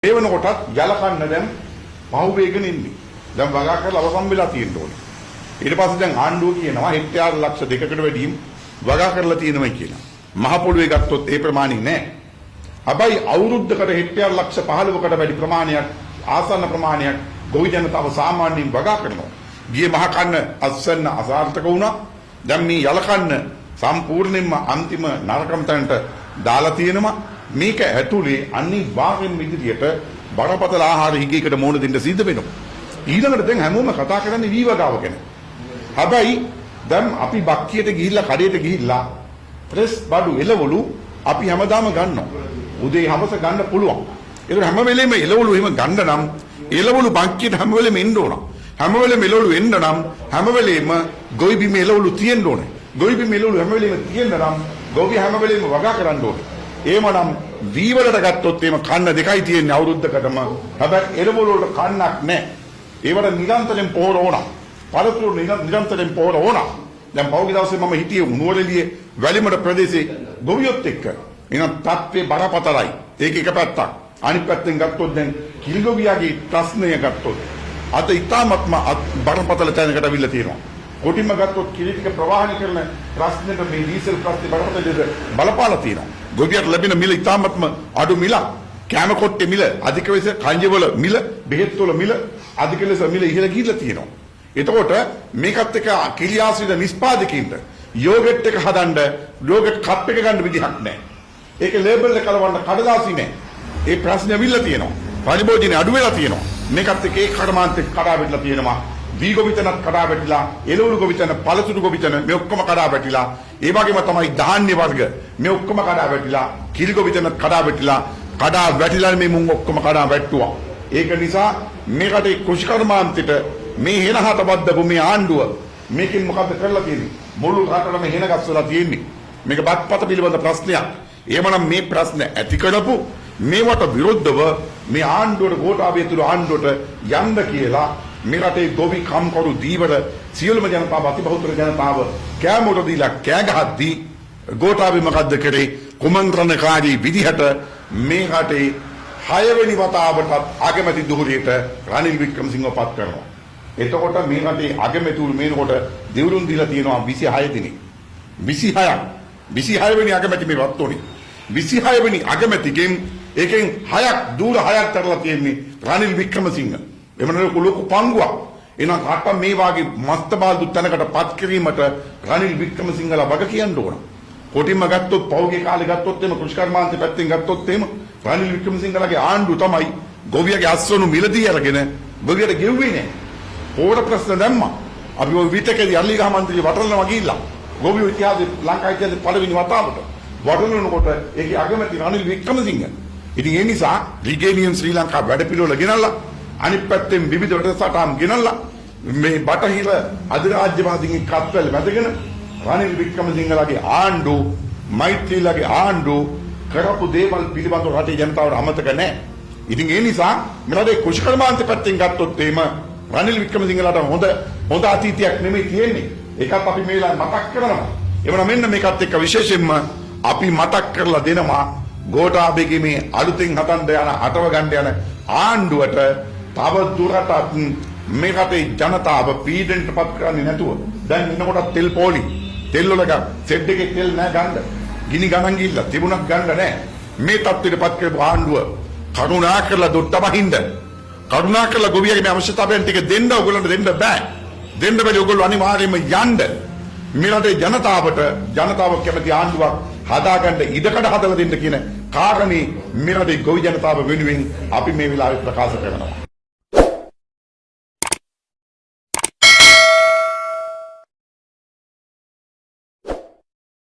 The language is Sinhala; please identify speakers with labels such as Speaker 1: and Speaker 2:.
Speaker 1: ඒ වෙනකොටත් යල කන්න දැන් පහුවේගෙන ඉන්නේ. දැන් වගා කරලා අවසන් වෙලා තියෙන්න ඕනේ. ඊට පස්සේ දැන් ආණ්ඩුව කියනවා හෙක්ටයාර ලක්ෂ 2කට වැඩිම වගා කරලා තියෙනවා කියලා. මහ පොළොවේ ගත්තොත් ඒ ප්‍රමාණය නෑ. හැබැයි අවුරුද්දකට හෙක්ටයාර ලක්ෂ 15කට වැඩි ප්‍රමාණයක් ආසන්න ප්‍රමාණයක් ගොවි ජනතාව සාමාන්‍යයෙන් වගා කරනවා. ගියේ මහ කන්න අස්සන්න අසාර්ථක වුණා. දැන් මේ යල කන්න සම්පූර්ණයෙන්ම අන්තිම නරකම තැනට දාලා තියෙනවා. මේක ඇතුලේ අනිවාර්යෙන් විදියට බරපතල ආහාර හිගයකට මුහුණ දෙන්න සිද්ධ වෙනවා. ඊළඟට දැන් හැමෝම කතා කරන්නේ වී වගාව ගැන. හැබැයි දැන් අපි බක්කියට ගිහිල්ලා කඩේට ගිහිල්ලා ප්‍රෙස් බඩු එළවලු අපි හැමදාම ගන්නවා. උදේ හවස ගන්න පුළුවන්. ඒක හැම වෙලෙම එළවලු එහෙම ගන්න නම් එළවලු බක්කියට හැම වෙලෙම එන්න ඕන. හැම වෙලෙම එළවලු එන්න නම් හැම වෙලෙම ගොවි බිම එළවලු තියෙන්න ඕනේ. ගොවි බිම එළවලු හැම වෙලෙම තියෙන්න නම් ගොවි හැම වෙලෙම වගා කරන්න ඕනේ. එහෙමනම් වී වලට ගත්තොත් එහෙම කන්න දෙකයි තියෙන්නේ අවුරුද්දකටම. හැබැයි එළවලු වලට කන්නක් නැහැ. ඒවට නිරන්තරයෙන් පොහොර ඕන. පළතුරු නිරන්තරයෙන් පොහොර ඕන. දැන් පෞගි දවසේ මම හිටියේ නුවරඑළියේ වැලිමඩ ප්‍රදේශයේ ගොවියොත් එක්ක. එහෙනම් තත්ත්වේ බරපතලයි. ඒක එක පැත්තක්. අනිත් පැත්තෙන් ගත්තොත් දැන් කිරිගොවියාගේ ප්‍රශ්නය ගත්තොත් අද ඉතාමත්ම බරපතල තැනකට අවිල්ලා තියෙනවා. කොටින්ම ගත්තොත් කිරි ටික ප්‍රවාහනය කරන ප්‍රශ්නෙට මේ ඩීසල් ප්‍රශ්නේ බරපතල බලපාලා තියෙනවා. ගොවියට ලැබෙන මිල ඉතාමත්ම අඩු මිලක්. කැම කොට්ටේ මිල අධික ලෙස කංජවල මිල බෙහෙත් වල මිල අධික ලෙස මිල ඉහළ ගිහිල්ලා තියෙනවා. එතකොට මේකත් එක්ක කිලියාසින නිෂ්පාදකයින්ට යෝගට් එක හදන්න යෝගට් කප් එක ගන්න විදිහක් නැහැ. ඒකේ ලේබල් එක කලවන්න කඩදාසි නැහැ. ඒ ප්‍රශ්නේ අවිල්ලා තියෙනවා. පරිභෝජනේ අඩු වෙලා තියෙනවා. මේකත් එක්ක ඒ කර්මාන්තේ කඩා වැටිලා තියෙනවා. වී ගොවිතැනත් කඩා වැටිලා, එළවලු ගොවිතැන, පළතුරු ගොවිතැන මේ ඔක්කොම කඩා වැටිලා. ඒ වගේම තමයි ධාන්‍ය වර්ග මේ ඔක්කොම කඩා වැටිලා, කිරි ගොවිතැනත් කඩා වැටිලා. කඩා වැටිලා මේ මුං ඔක්කොම කඩා වැට්ටුවා. ඒක නිසා මේ රටේ කෘෂිකර්මාන්තෙට මේ හෙනහත බද්දපු මේ ආණ්ඩුව මේකෙන් මොකද්ද කරලා තියෙන්නේ? මුළු රටටම හෙන ගස්සලා තියෙන්නේ. මේක බත්පත පිළිබඳ ප්‍රශ්නයක්. එහෙමනම් මේ ප්‍රශ්න ඇති කරපු මේවට විරුද්ධව මේ ආණ්ඩුවට ගෝඨාභය තුළ ආණ්ඩුවට යන්න කියලා මේ රටේ ගොවි කම්කරු දීවර සියලුම ජනතාව අතිබහුතර ජනතාව කෑමොට දීලා කෑ ගහද්දී ගෝඨාභය මොකද්ද කරේ? කුමන්ත්‍රණකාරී විදිහට මේ රටේ 6 වෙනි වතාවටත් අගමැති ධුරයට රනිල් වික්‍රමසිංහව පත් කරනවා. එතකොට මේ රටේ අගමැතිවරු මේනකොට දිවුරුම් දීලා තියෙනවා 26 දිනක්. 26 වෙනි අගමැති මේ වත් උනේ. 26 වෙනි අගමැතිගෙන් එකෙන් 6ක් දූර 6ක් තරලා තියෙන්නේ රනිල් වික්‍රමසිංහ. එමණර ලොකු පංගුවක්. එහෙනම් රට මේ වාගේ මස්තබාල්දු තැනකට පත් කිරීමට රනිල් වික්‍රමසිංහලා වග කියන්න ඕන. කොටින්ම ගත්තොත් පෞගේ කාලේ ගත්තොත් එම කෘෂිකර්මාන්තේ පැත්තෙන් ගත්තොත් එම රනිල් වික්‍රමසිංහලාගේ ආණ්ඩුව තමයි ගොවියගේ අස්වනු මිලදී අරගෙන ගොවියට ගෙව්වේ නෑ. පොර ප්‍රශ්න දැම්මා. අපි ඔය විතකේදී අල්ලිගහ මන්ත්‍රී වටලනවා ගිහිල්ලා ගොවියෝ ඉතිහාසයේ ලංකා ඉතිහාසයේ පළවෙනි වතාවට වටලනකොට ඒකේ අගමැති රනිල් වික්‍රමසිංහ. ඉතින් ඒ නිසා රිගේනියන් ශ්‍රී ලංකා වැඩපිළිවෙල ගෙනල්ලා අනිත් පැත්තෙන් විවිධ වැඩසටහන් ගෙනල්ලා මේ බටහිර අධිරාජ්‍යවාදීන් කත්වල වැදගෙන රනිල් වික්‍රමසිංහලාගේ ආණ්ඩුව මෛත්‍රීලාගේ ආණ්ඩුව කරපු දේවල් පිළිබඳව රටේ ජනතාවට අමතක නැහැ. ඉතින් ඒ නිසා මෙලදී කුෂිකර්මාන්ත පැත්තෙන් ගත්තොත් එහෙම රනිල් වික්‍රමසිංහලාට හොඳ අතීතයක් නෙමෙයි තියෙන්නේ. ඒකත් අපි මේ වෙලාවේ මතක් කරනවා. එවනම් මෙන්න මේකත් එක්ක විශේෂයෙන්ම අපි මතක් කරලා දෙනවා ගෝඨාභයගේ මේ අලුතෙන් හදන්න යන අටව ගන්න යන ආණ්ඩුවට තව දුරටත් මේ රටේ ජනතාව පීඩනයටපත් කරන්නේ නැතුව දැන් ඉන්නකොට තෙල් පොලි තෙල් වල සෙඩ් එකේ තෙල් නෑ ගන්න. ගිනි ගණන් ගිහිල්ලා තිබුණක් ගන්න නෑ. මේ තත්ත්වයටපත් කරපු ආණ්ඩුව කරුණා කරලා දොට්ට බහින්ද කරුණා කරලා ගොවියගේ මේ අවශ්‍යතාවයන් ටික දෙන්න ඕගොල්ලන්ට දෙන්න බෑ. දෙන්න බැරි ඕගොල්ලෝ අනිවාර්යයෙන්ම යන්න. මේ රටේ ජනතාව කැමති ආණ්ඩුවක් හදාගන්න ඉඩකඩ හදලා දෙන්න කියන කාරණේ මේ රටේ ගොවි ජනතාව වෙනුවෙන් අපි මේ වෙලාවේ ප්‍රකාශ කරනවා.